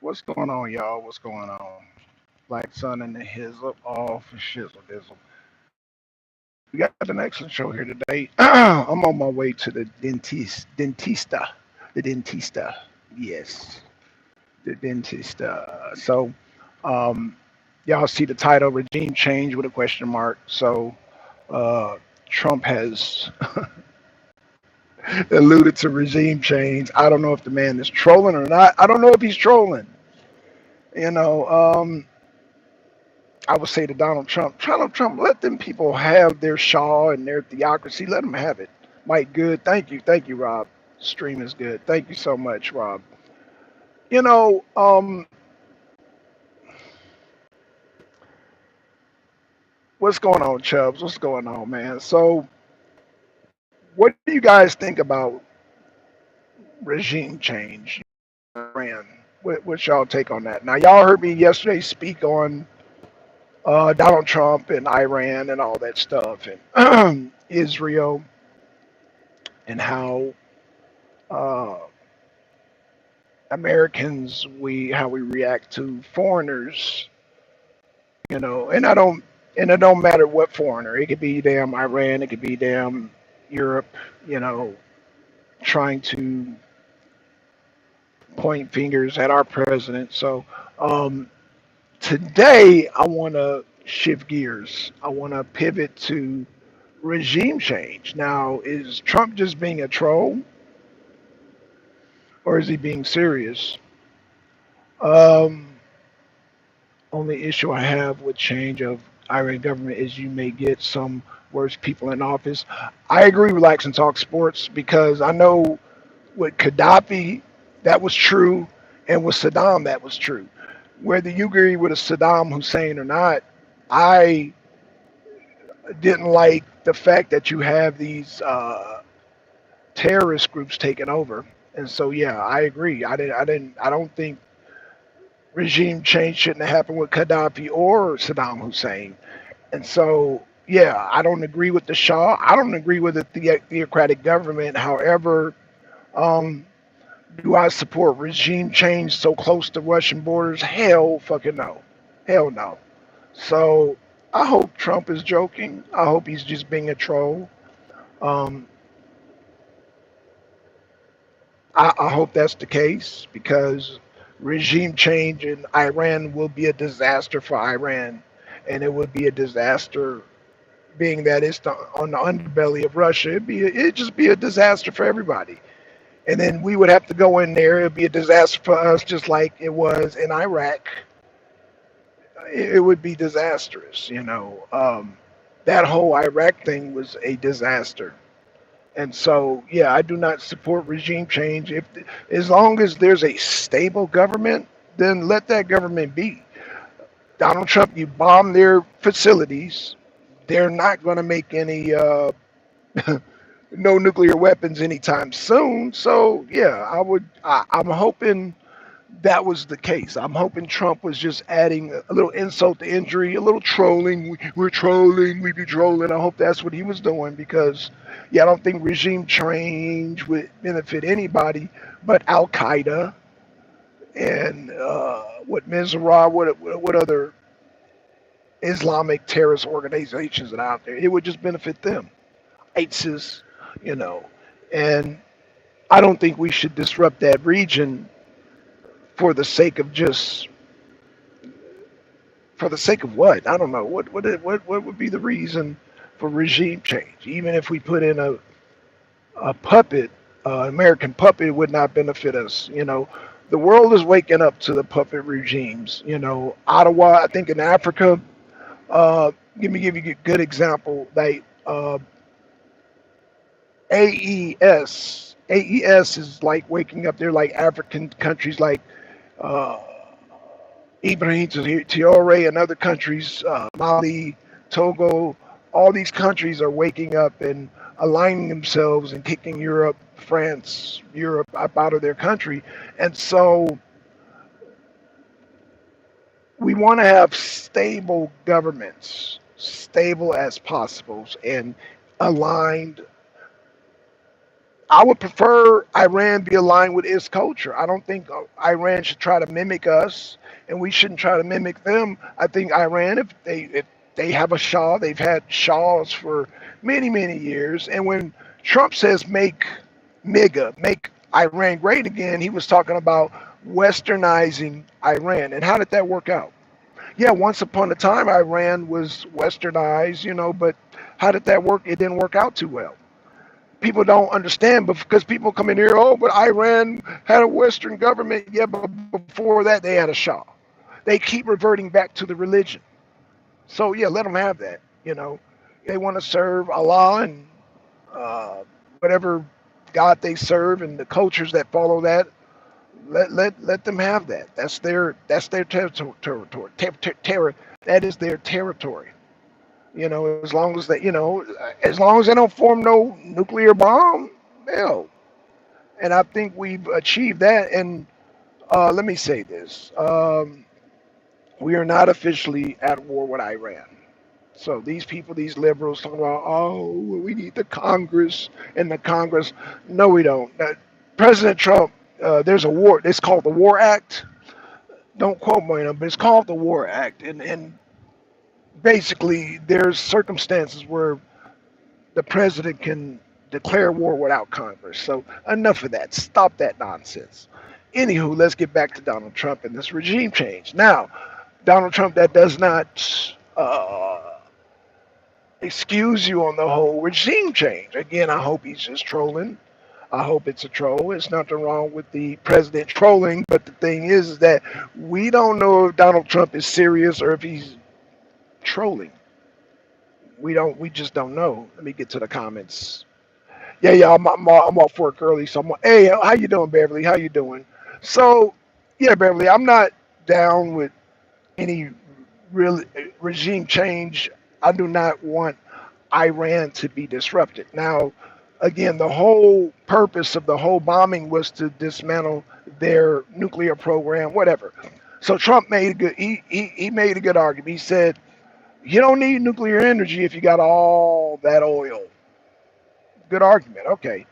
What's going on, y'all? What's going on? Black Sun and the Hizzle, all for shizzle dizzle. We got an excellent show here today. I'm on my way to the dentista. Yes, the dentista. So, um, y'all see the title, regime change with a question mark. So, uh, Trump has alluded to regime change. I don't know if the man is trolling or not. I don't know if he's trolling. You know, I would say to Donald Trump, let them people have their Shaw and their theocracy. Let them have it. Mike, good. Thank you, Rob. Stream is good. Thank you so much, Rob. You know, what's going on, Chubbs? What's going on, man? So, what do you guys think about regime change? Iran. What's y'all take on that? Now, y'all heard me yesterday speak on Donald Trump and Iran and all that stuff, and Israel, and how uh, Americans we react to foreigners, and it don't matter what foreigner. It could be damn Iran, it could be damn Europe, you know, trying to point fingers at our president. So um, today I want to shift gears. I want to pivot to regime change. Now, is Trump just being a troll, or is he being serious? Um, Only issue I have with change of Iran government is you may get some worse people in office. I agree with Lax and Talk Sports because I know with Gaddafi that was true, and with Saddam that was true. Whether you agree with a Saddam Hussein or not, I didn't like the fact that you have these terrorist groups taking over. And so, yeah, I agree. I don't think regime change shouldn't have happened with Gaddafi or Saddam Hussein. And so, yeah, I don't agree with the Shah. I don't agree with the theocratic government. However, um, do I support regime change so close to Russian borders? Hell fucking no. Hell no. So I hope Trump is joking. I hope he's just being a troll. Um, I hope that's the case because regime change in Iran will be a disaster for Iran. And it would be a disaster being that it's on the underbelly of Russia. It'd just be a disaster for everybody. And then we would have to go in there. It'd be a disaster for us, just like it was in Iraq. It would be disastrous, you know. That whole Iraq thing was a disaster. And so, yeah, I do not support regime change. If as long as there's a stable government, then let that government be. Donald Trump, you bomb their facilities. They're not going to make any no nuclear weapons anytime soon. So yeah, I'm hoping that was the case. I'm hoping Trump was just adding a little insult to injury, a little trolling. We're trolling. We be trolling. I hope that's what he was doing because, yeah, I don't think regime change would benefit anybody but Al Qaeda and what Mizra, what other Islamic terrorist organizations that are out there. It would just benefit them. ISIS, you know, and I don't think we should disrupt that region for the sake of just for the sake of what? I don't know. What would be the reason for regime change? Even if we put in a puppet, American puppet, it would not benefit us. You know, the world is waking up to the puppet regimes. You know, Ottawa, I think in Africa. Uh, give you a good example. Like AES is like waking up. They're like African countries like uh, Ibrahim Traore and other countries, Mali, Togo, all these countries are waking up and aligning themselves and kicking Europe, France, Europe up out of their country. And so we want to have stable governments, stable as possible, and aligned I would prefer Iran be aligned with its culture. I don't think Iran should try to mimic us, and we shouldn't try to mimic them. I think Iran, if they have a Shah, they've had Shahs for many years. And when Trump says make Iran great again, he was talking about westernizing Iran. And how did that work out? Yeah, once upon a time Iran was westernized, but how did that work? It didn't work out too well. People don't understand, but because people come in here, oh, but Iran had a Western government. Yeah, but before that they had a Shah. They keep reverting back to the religion. So yeah, let them have that. They want to serve Allah and uh, whatever God they serve and the cultures that follow that. Let them have that. That's their territory. That is their territory. As long as as long as they don't form no nuclear bomb, hell. And I think we've achieved that. And let me say this: we are not officially at war with Iran. So these people, these liberals, talking about, oh, we need the Congress and the Congress. No, we don't. President Trump, there's a war. It's called the War Act. Don't quote me on it, but it's called the War Act. And basically, there's circumstances where the president can declare war without Congress. So enough of that. Stop that nonsense. Anywho, let's get back to Donald Trump and this regime change. Now, Donald Trump, that does not excuse you on the whole regime change. Again, I hope he's just trolling. I hope it's a troll. There's nothing wrong with the president trolling, but the thing is that we don't know if Donald Trump is serious or if he's trolling. We just don't know. Let me get to the comments. Yeah. I'm off work early, so hey, how you doing, Beverly? How you doing? So, yeah, Beverly, I'm not down with any real regime change. I do not want Iran to be disrupted. Now, again, the whole purpose of the whole bombing was to dismantle their nuclear program, whatever. So Trump made a good he made a good argument. He said, you don't need nuclear energy if you got all that oil. Good argument. Okay.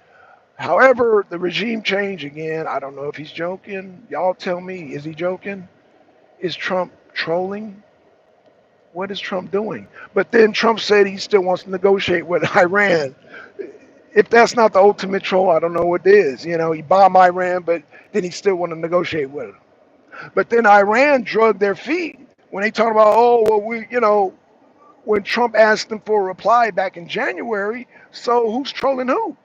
However, the regime change again, I don't know if he's joking. Y'all tell me, is he joking? Is Trump trolling? What is Trump doing? But then Trump said he still wants to negotiate with Iran. If that's not the ultimate troll, I don't know what is. He bombed Iran, but then he still want to negotiate with him. But then Iran drug their feet when they talk about, oh, well, when Trump asked them for a reply back in January, so who's trolling who?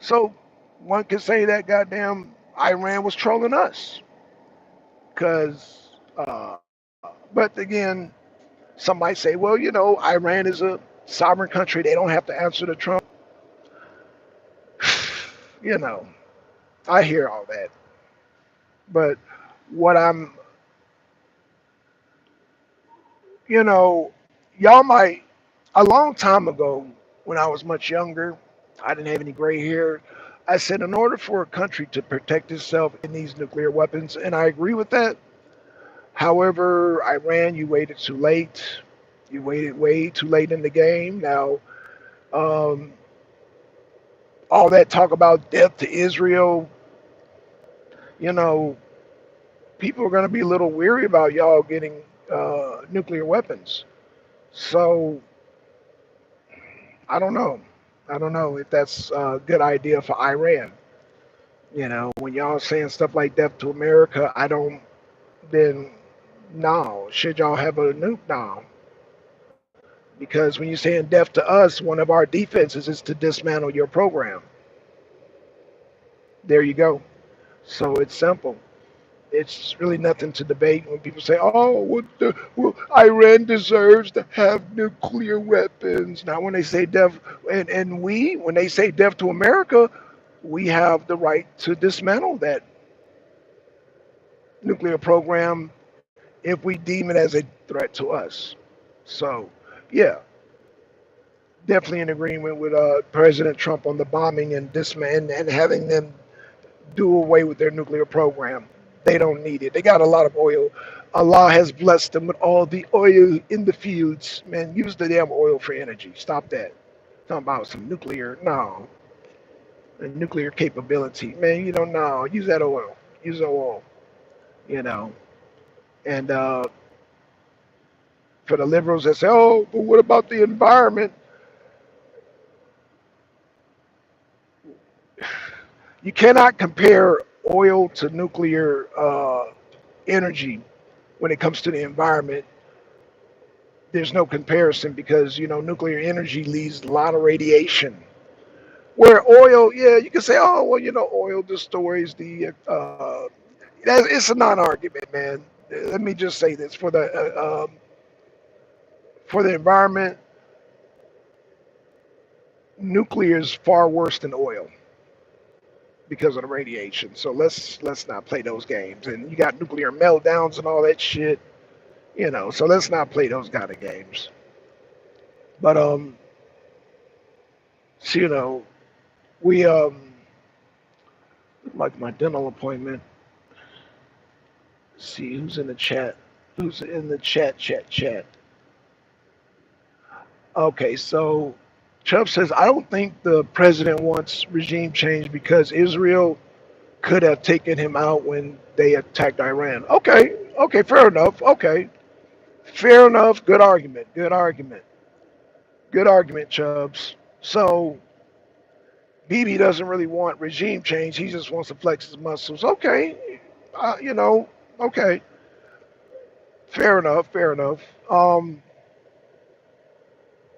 So one could say that goddamn Iran was trolling us. Because, but again, some might say, well, Iran is a sovereign country. They don't have to answer to Trump. you know, I hear all that. But what you know, y'all might, a long time ago, when I was much younger, I didn't have any gray hair. I said, in order for a country to protect itself, it needs nuclear weapons. And I agree with that. However, Iran, you waited too late. You waited way too late in the game. Now, um, all that talk about death to Israel, you know, people are going to be a little weary about y'all getting nuclear weapons. So, I don't know. I don't know if that's a good idea for Iran. When y'all saying stuff like death to America, I don't, then no. Should y'all have a nuke now? Because when you're saying death to us, one of our defenses is to dismantle your program. There you go. So it's simple. It's really nothing to debate when people say, "Oh, well, Iran deserves to have nuclear weapons." Now, when they say death, and when they say death to America, we have the right to dismantle that nuclear program if we deem it as a threat to us. So, yeah, definitely in agreement with President Trump on the bombing and and having them do away with their nuclear program. They don't need it. They got a lot of oil. Allah has blessed them with all the oil in the fields. Man, use the damn oil for energy. Stop that. Talking about some nuclear. No. nuclear capability. Man, no, use that oil. Use oil, you know. And for the liberals that say, oh, but what about the environment? You cannot compare oil to nuclear energy when it comes to the environment. There's no comparison because, nuclear energy leaves a lot of radiation. Where oil, yeah, you can say, oh, well, oil destroys it's a non-argument, man. Let me just say this for the environment, nuclear is far worse than oil because of the radiation. So let's not play those games. And you got nuclear meltdowns and all that shit, So let's not play those kind of games. But so, we like my dental appointment. Let's see who's in the chat. Who's in the chat? Okay, so Chubb says, I don't think the president wants regime change because Israel could have taken him out when they attacked Iran. Okay, fair enough. Okay, fair enough. Good argument, Chubbs. So Bibi doesn't really want regime change. He just wants to flex his muscles. Okay, okay, fair enough. Um,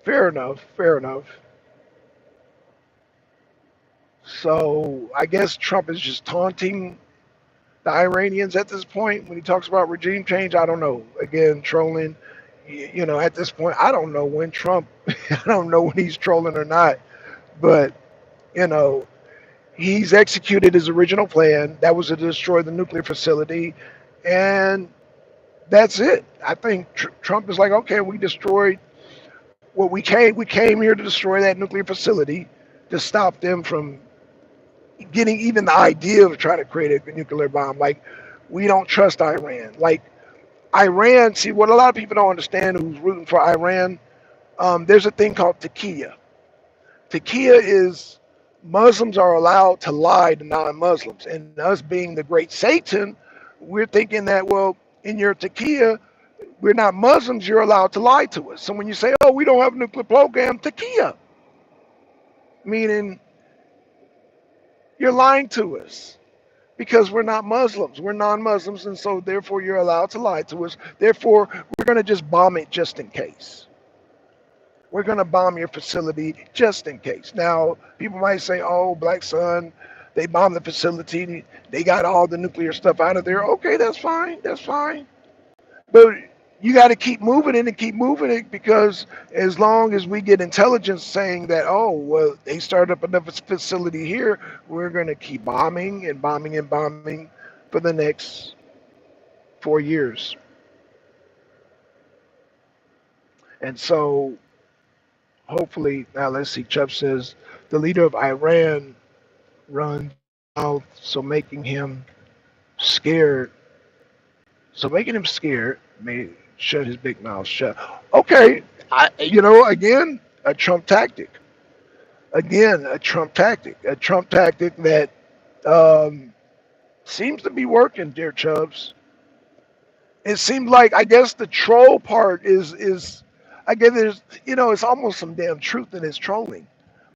fair enough. So I guess Trump is just taunting the Iranians at this point when he talks about regime change. I don't know. Again, trolling. At this point, I don't know when Trump. I don't know when he's trolling or not. But you know, he's executed his original plan. That was to destroy the nuclear facility, and that's it. I think Trump is like, okay, we destroyed what we came. We came here to destroy that nuclear facility to stop them from getting even the idea of trying to create a nuclear bomb. Like, we don't trust Iran. Like, Iran, see, what a lot of people don't understand who's rooting for Iran, there's a thing called taqiyya. Taqiyya is Muslims are allowed to lie to non-Muslims. And us being the great Satan, we're thinking that, well, in your taqiyya, we're not Muslims, you're allowed to lie to us. So when you say, oh, we don't have a nuclear program, taqiyya, meaning you're lying to us because we're not Muslims. We're non-Muslims, and so therefore you're allowed to lie to us. Therefore, we're going to just bomb it just in case. We're going to bomb your facility just in case. Now, people might say, oh, Black Sun, they bombed the facility. They got all the nuclear stuff out of there. Okay, that's fine. That's fine. But you got to keep moving it and keep moving it because as long as we get intelligence saying that, oh, well, they started up another facility here, we're going to keep bombing and bombing and bombing for the next 4 years. And so hopefully, now let's see, Chubb says the leader of Iran runs out, so making him scared. So making him scared may shut his big mouth shut. Okay, again, a Trump tactic. Again, a Trump tactic. A Trump tactic that seems to be working, dear Chubbs. It seems like, I guess the troll part is I guess there's, it's almost some damn truth in his trolling.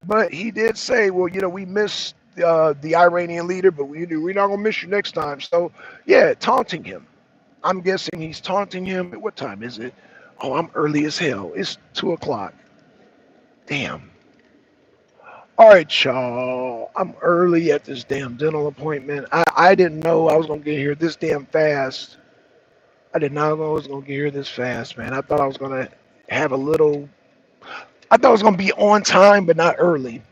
But he did say, well, we missed the Iranian leader, but we're not going to miss you next time. So, yeah, taunting him. I'm guessing he's taunting him. What time is it? Oh, I'm early as hell. It's 2 o'clock. Damn. All right, y'all. I'm early at this damn dental appointment. I didn't know I was going to get here this damn fast. I did not know I was going to get here this fast, man. I thought I was going to have I thought I was going to be on time, but not early.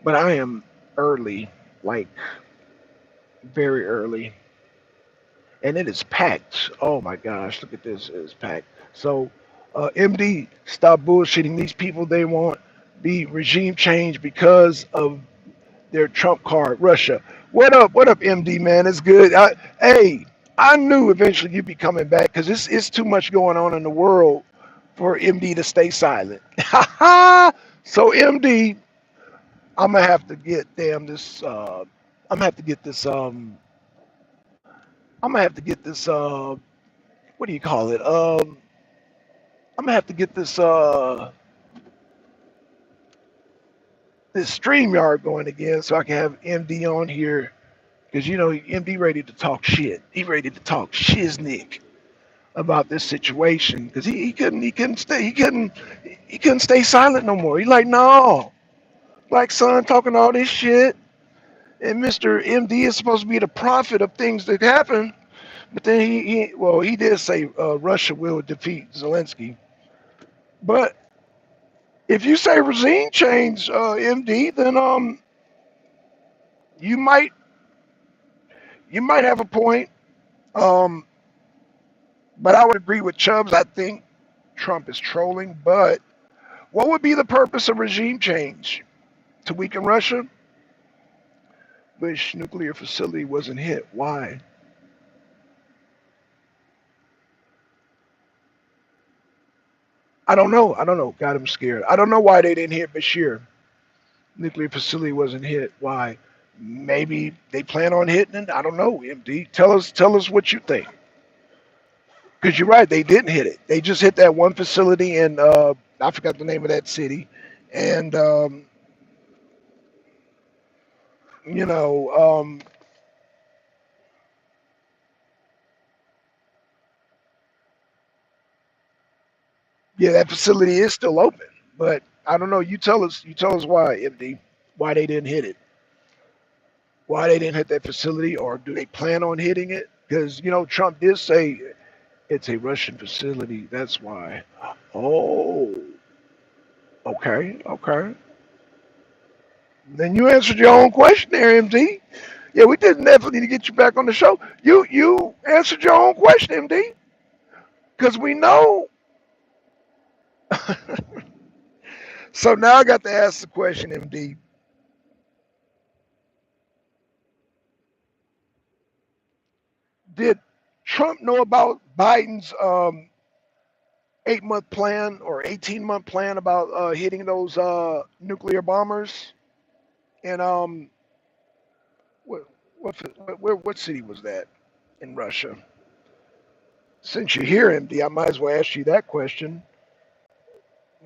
But I am early, like very early. And it is packed. Oh my gosh, look at this. It is packed. So, MD, stop bullshitting these people. They want the regime change because of their Trump card, Russia. What up, MD, man? It's good. Hey, I knew eventually you'd be coming back because it's too much going on in the world for MD to stay silent. So, MD, I'm gonna have to get damn this. I'm gonna have to get this. I'm gonna have to get this. What do you call it? I'm gonna have to get this. This StreamYard going again, so I can have MD on here because you know MD ready to talk shit. He ready to talk shiznick about this situation because he couldn't stay silent no more. He like no, Black Son talking all this shit, and Mr. MD is supposed to be the prophet of things that happen. But then he did say Russia will defeat Zelensky. But if you say regime change, MD, then you might you might have a point. Um, but I would agree with Chubbs. I think Trump is trolling. But what would be the purpose of regime change? To weaken Russia? Bush nuclear facility wasn't hit. Why? I don't know. I don't know. Got him scared. I don't know why they didn't hit Bashir. Nuclear facility wasn't hit. Why? Maybe they plan on hitting it. I don't know. MD, tell us what you think. Because you're right, they didn't hit it. They just hit that one facility in I forgot the name of that city, and you know, yeah, that facility is still open. But I don't know. You tell us. You tell us why, MD, why they didn't hit it, why they didn't hit that facility, or do they plan on hitting it? Because you know, Trump did say it's a Russian facility. That's why. Oh, okay, okay. Then you answered your own question there, MD. Yeah, we did definitely need to get you back on the show. You answered your own question, MD, because we know. So now I got to ask the question, MD. Did Trump know about Biden's 8 month plan or 18-month plan about hitting those nuclear bombers? And what what city was that in Russia? Since you're here, MD, I might as well ask you that question.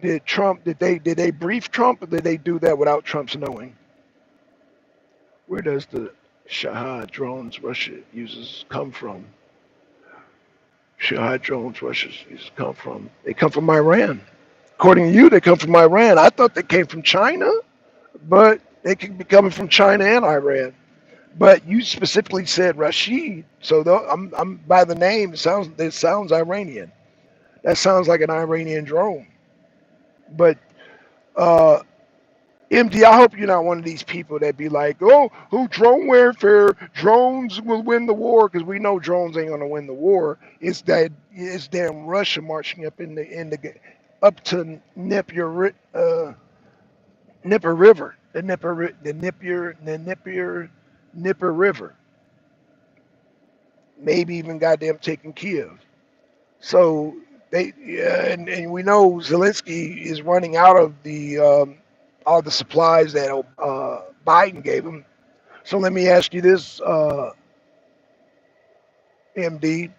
Did they brief Trump, or did they do that without Trump's knowing? Where does the Shahad drones Russia uses come from? Shahad drones Russia uses come from? They come from Iran. According to you, they come from Iran. I thought they came from China, but they could be coming from China and Iran. But you specifically said Rashid, so I'm by the name. It sounds Iranian. That sounds like an Iranian drone. But uh, MD, I hope you're not one of these people that be like, oh, who drone warfare, drones will win the war, because we know drones ain't gonna win the war. It's damn Russia marching up up to Nipper River, Nipper River, maybe even goddamn taking Kiev. So and we know Zelensky is running out of the all the supplies that Biden gave him. So let me ask you this, MD: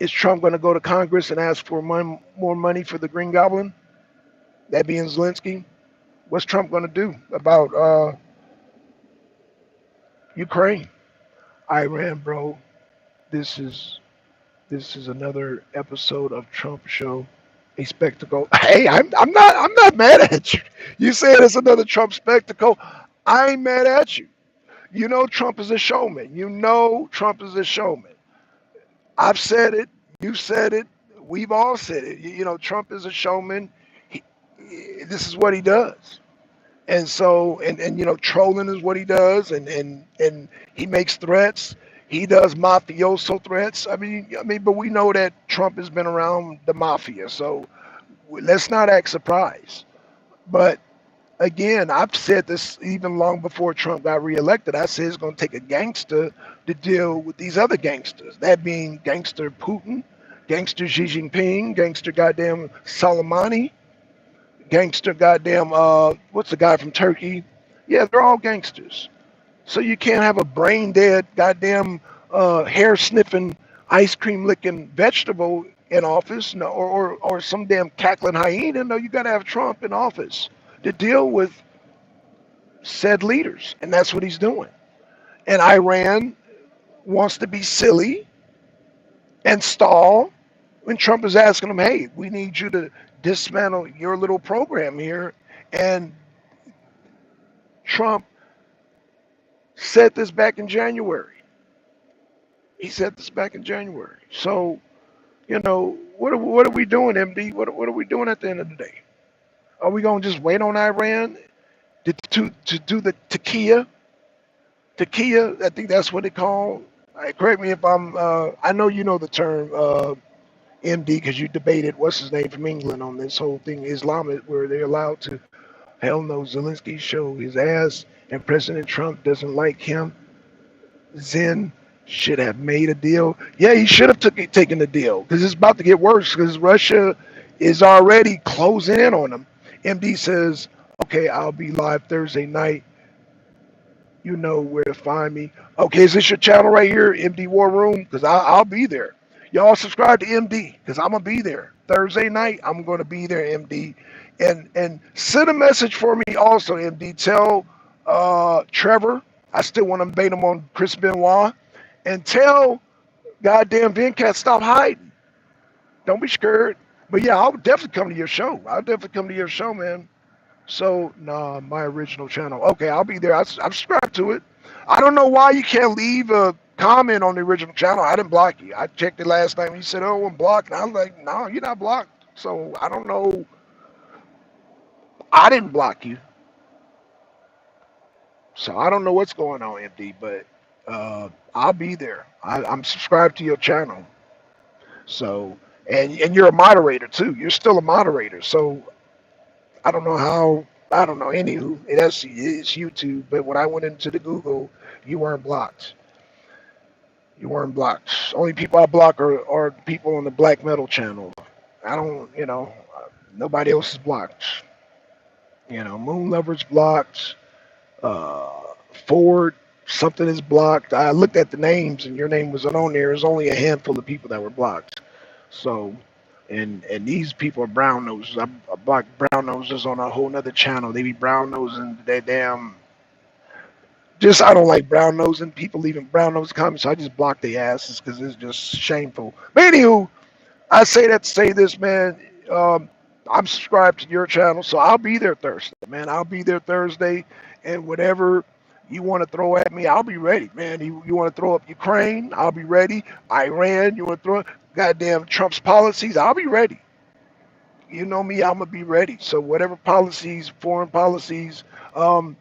is Trump going to go to Congress and ask for more money for the Green Goblin? That being Zelensky. What's Trump going to do about Ukraine, Iran, bro? This is this is another episode of Trump Show, a spectacle. Hey, I'm not mad at you. You said it's another Trump spectacle. I ain't mad at you. You know Trump is a showman. You know Trump is a showman. I've said it. You said it. We've all said it. You know Trump is a showman. He, this is what he does. And so and you know trolling is what he does, and he makes threats. He does mafioso threats. I mean, but we know that Trump has been around the mafia, so let's not act surprised. But again, I've said this even long before Trump got reelected. I said it's going to take a gangster to deal with these other gangsters. That being gangster Putin, gangster Xi Jinping, gangster Soleimani, gangster what's the guy from Turkey? Yeah, they're all gangsters. So you can't have a brain dead, goddamn, hair sniffing, ice cream licking vegetable in office, no, or some damn cackling hyena. No, you got to have Trump in office to deal with said leaders, and that's what he's doing. And Iran wants to be silly and stall when Trump is asking them, "Hey, we need you to dismantle your little program here," and Trump said this back in January. He said this back in January. So, what are we doing, MD? What are we doing at the end of the day? Are we going to just wait on Iran to do the takia? Takia, I think that's what they call. Correct me if I'm. I know you know the term MD because you debated what's his name from England on this whole thing, Islamic, where they're allowed to. Hell no, Zelensky show his ass, and President Trump doesn't like him. Zen should have made a deal. Yeah, he should have taken the deal because it's about to get worse because Russia is already closing in on him. MD says, "Okay, I'll be live Thursday night. You know where to find me." Okay, is this your channel right here, MD War Room? Because I'll be there. Y'all subscribe to MD because I'm gonna be there Thursday night. I'm gonna be there, MD, and send a message for me also, MD. Tell Trevor I still want to bait him on Chris Benoit, and tell goddamn Venkat stop hiding. Don't be scared. But yeah, I'll definitely come to your show. I'll definitely come to your show, man. So, nah, my original channel. Okay, I'll be there. I'm subscribed to it. I don't know why you can't leave a comment on the original channel. I didn't block you. I checked it last time. You said, "Oh, I'm blocked." And I was like, "No, you're not blocked." So I don't know. I didn't block you. So I don't know what's going on, MD. But I'll be there. I'm subscribed to your channel. So and you're a moderator too. You're still a moderator. So I don't know how. I don't know. Anywho, it's YouTube. But when I went into the Google, you weren't blocked. You weren't blocked. Only people I block are people on the black metal channel. I don't. Nobody else is blocked. Moon Lover's blocked. Uh, Ford, something is blocked. I looked at the names, and your name wasn't on there. There's only a handful of people that were blocked. So, and these people are brown noses. I block brown noses on a whole nother channel. They be brown nosing their damn. Just I don't like brown nosing people leaving brown nose comments. So I just block their asses because it's just shameful. But anywho, I say that to say this, man. Um, I'm subscribed to your channel, so I'll be there Thursday, man. I'll be there Thursday, and whatever you want to throw at me, I'll be ready, man. You want to throw up Ukraine, I'll be ready. Iran, you want to throw goddamn Trump's policies, I'll be ready. You know me, I'm gonna be ready. So whatever policies, foreign policies. And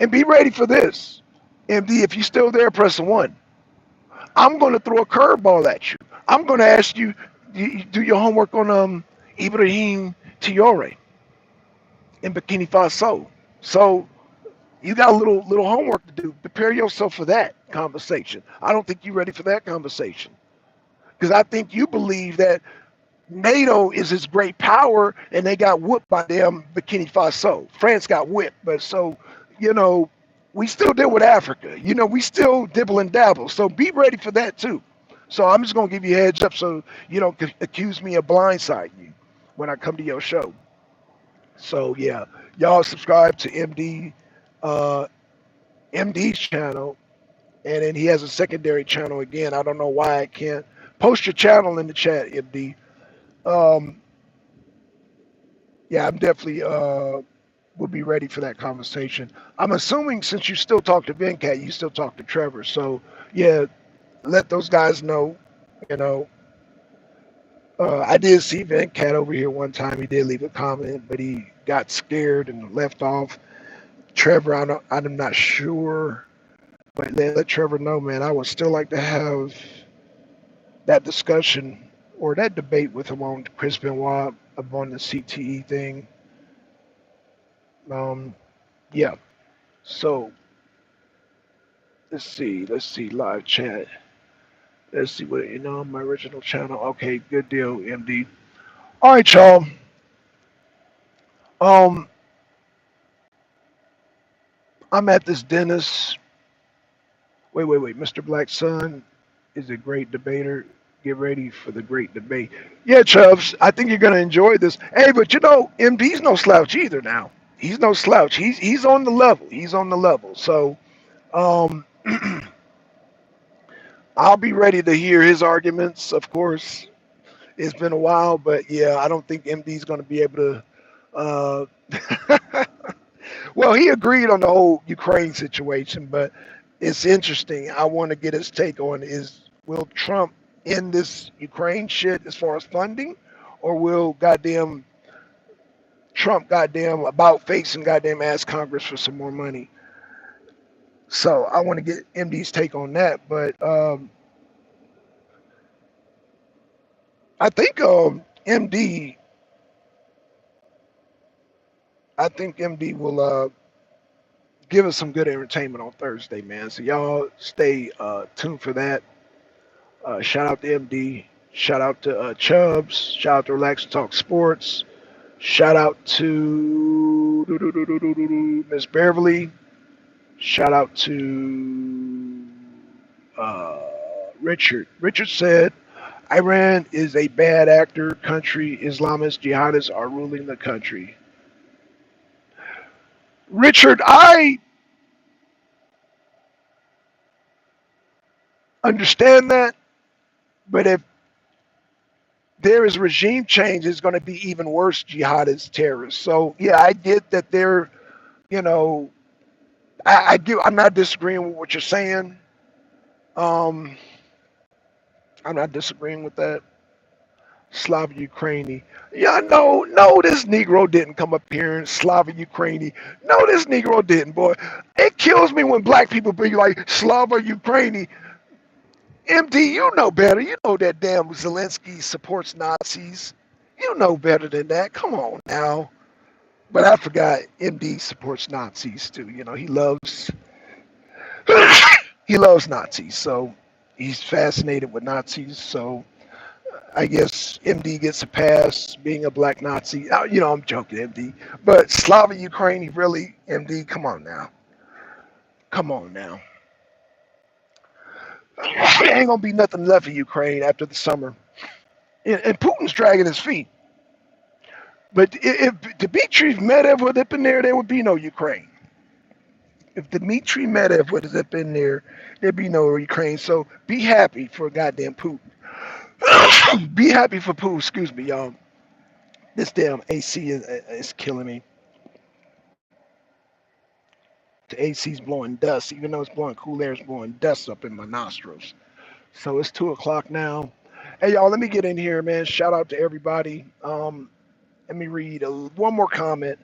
be ready for this. MD, if you're still there, press the one. I'm going to throw a curveball at you. I'm going to ask you, you do your homework on Ibrahim Tiore in Burkina Faso. So you got a little homework to do. Prepare yourself for that conversation. I don't think you're ready for that conversation because I think you believe that NATO is this great power and they got whooped by them Burkina Faso. France got whipped, but so you know we still deal with Africa. We still dibble and dabble. So be ready for that too. So I'm just gonna give you a heads up so you don't accuse me of blindsiding you when I come to your show. So yeah, y'all subscribe to uh, MD's channel, and then he has a secondary channel again. I don't know why I can't post your channel in the chat, MD. Um, yeah, I'm definitely will be ready for that conversation. I'm assuming since you still talk to Venkat, you still talk to Trevor. So yeah, let those guys know. You know, I did see Venkat over here one time. He did leave a comment, but he got scared and left off. Trevor, I'm not sure, but let Trevor know, man. I would still like to have that discussion or that debate with him on Chris Benoit on the CTE thing. Um, yeah. So let's see, live chat. Let's see what my original channel. Okay, good deal, MD. All right, y'all. Um, I'm at this dentist. Wait. Mr. Black Sun is a great debater. Get ready for the great debate. Yeah, Chubbs, I think you're gonna enjoy this. Hey, but you know, MD's no slouch either now. He's no slouch. He's on the level. He's on the level. So um I'll be ready to hear his arguments, of course. It's been a while, but yeah, I don't think MD's gonna be able to well, he agreed on the whole Ukraine situation, but it's interesting. I want to get his take on is will Trump end this Ukraine shit as far as funding, or will goddamn Trump goddamn about face and goddamn ask Congress for some more money? So I want to get MD's take on that, but I think MD, I think MD will give us some good entertainment on Thursday, man. So y'all stay tuned for that. Shout out to MD. Shout out to Chubbs. Shout out to Relax and Talk Sports. Shout out to Miss Beverly. Shout out to uh, Richard. Richard said, Iran is a bad actor country. Islamists, jihadists are ruling the country. Richard, I understand that, but if there is regime change, it's going to be even worse jihadist terrorists. So yeah, I get that they're, you know, I do. I'm not disagreeing with what you're saying. Um, I'm not disagreeing with that. Slava Ukraini. Yeah, no, this Negro didn't come up here and Slava Ukraini. No, this Negro didn't, boy. It kills me when black people be like Slava Ukraini. MD, you know better. You know that damn Zelensky supports Nazis. You know better than that. Come on now. But I forgot MD supports Nazis too. You know, he loves Nazis. So he's fascinated with Nazis. So I guess MD gets a pass being a black Nazi. You know, I'm joking, MD. But Slava Ukraine, really, MD, come on now. Come on now. There ain't gonna be nothing left of Ukraine after the summer. And Putin's dragging his feet. But if Dmitry Medvedev would have been there would be no Ukraine. If Dmitry Medvedev would have been there, there'd be no Ukraine. So be happy for goddamn Putin. Be happy for Putin. Excuse me, y'all. This damn AC is killing me. The AC's blowing dust, even though it's blowing cool air, it's blowing dust up in my nostrils. So it's 2 o'clock now. Hey y'all, let me get in here, man. Shout out to everybody. Let me read one more comment.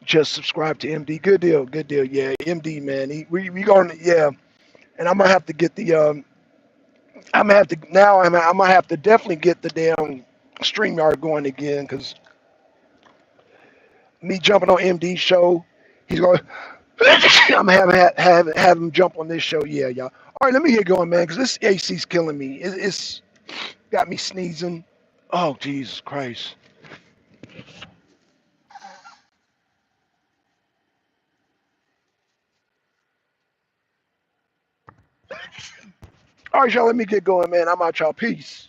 Just subscribe to MD. Good deal, good deal. Yeah, MD man. We going yeah. And I'm gonna have to get the I'm gonna have to now. I'm gonna have to definitely get the damn StreamYard going again because me jumping on MD's show, he's going. I'm gonna have him jump on this show. Yeah, y'all. All right, let me get going, man, because this AC's killing me. It's got me sneezing. Oh, Jesus Christ. All right, y'all, let me get going, man. I'm out, y'all. Peace.